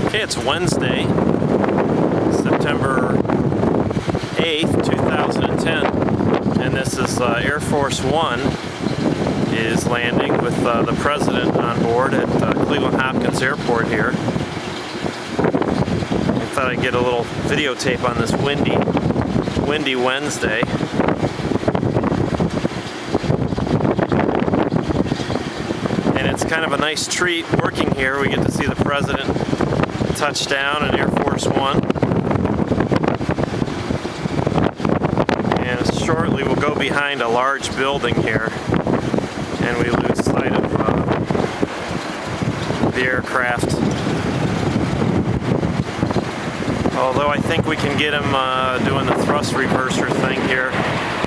Okay, it's Wednesday, September 8th, 2010, and this is Air Force One is landing with the President on board at Cleveland Hopkins Airport here. I thought I'd get a little videotape on this windy Wednesday. And it's kind of a nice treat working here. We get to see the President touch down in Air Force One. And shortly we'll go behind a large building here and we lose sight of the aircraft. Although I think we can get him doing the thrust reverser thing here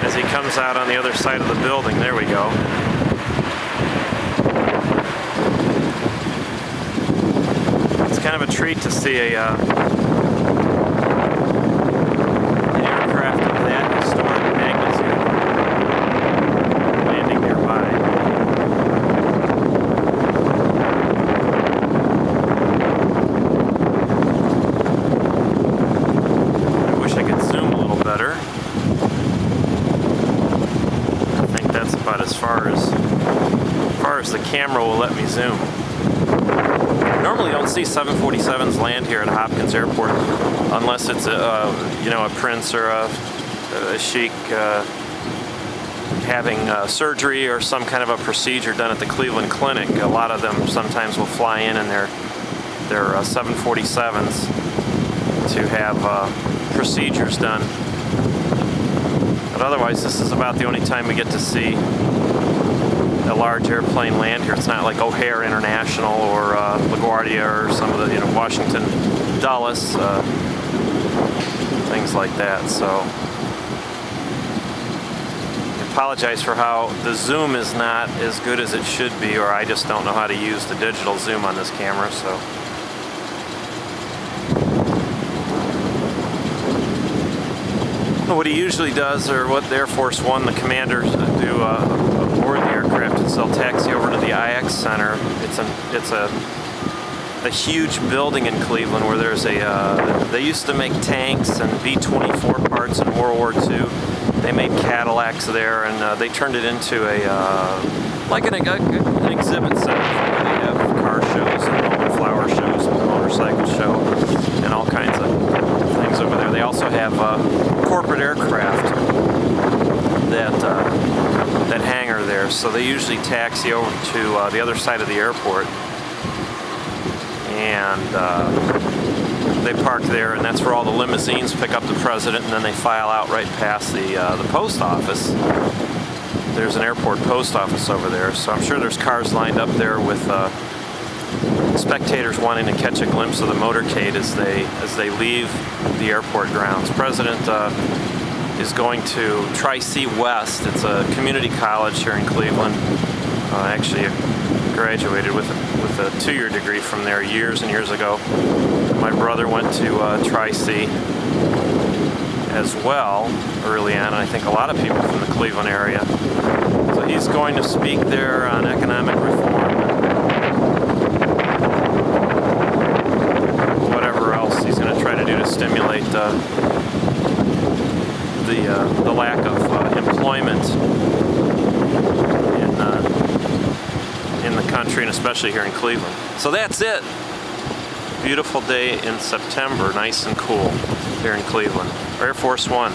as he comes out on the other side of the building. There we go. It's kind of a treat to see an aircraft of that historic magnitude landing nearby. Better. I think that's about as far as the camera will let me zoom. Normally, you don't see 747s land here at Hopkins Airport unless it's a prince or a sheik having surgery or some kind of a procedure done at the Cleveland Clinic. A lot of them sometimes will fly in their 747s to have procedures done. But otherwise, this is about the only time we get to see a large airplane land here. It's not like O'Hare International or LaGuardia or some of the Washington Dulles, things like that. So I apologize for how the zoom is not as good as it should be, or I just don't know how to use the digital zoom on this camera. So. What he usually does, or what the Air Force One, the commanders do aboard the aircraft, is they'll taxi over to the IX Center. It's a huge building in Cleveland where there's they used to make tanks and B-24 parts in World War II. They made Cadillacs there, and they turned it into like an exhibit center where they have car shows and flower shows and motorcycle show and all kinds of things over there. They also have corporate aircraft that hangar there, so they usually taxi over to the other side of the airport, and they park there, and that's where all the limousines pick up the President, and then they file out right past the post office. There's an airport post office over there, so I'm sure there's cars lined up there with spectators wanting to catch a glimpse of the motorcade as they leave the airport grounds. President is going to Tri-C West. It's a community college here in Cleveland. Actually, I graduated with a 2-year degree from there years and years ago. My brother went to Tri-C as well early on, and I think a lot of people from the Cleveland area. So he's going to speak there on economic reform. He's going to try to do to stimulate the lack of employment in the country, and especially here in Cleveland. So that's it. Beautiful day in September, nice and cool here in Cleveland. Air Force One.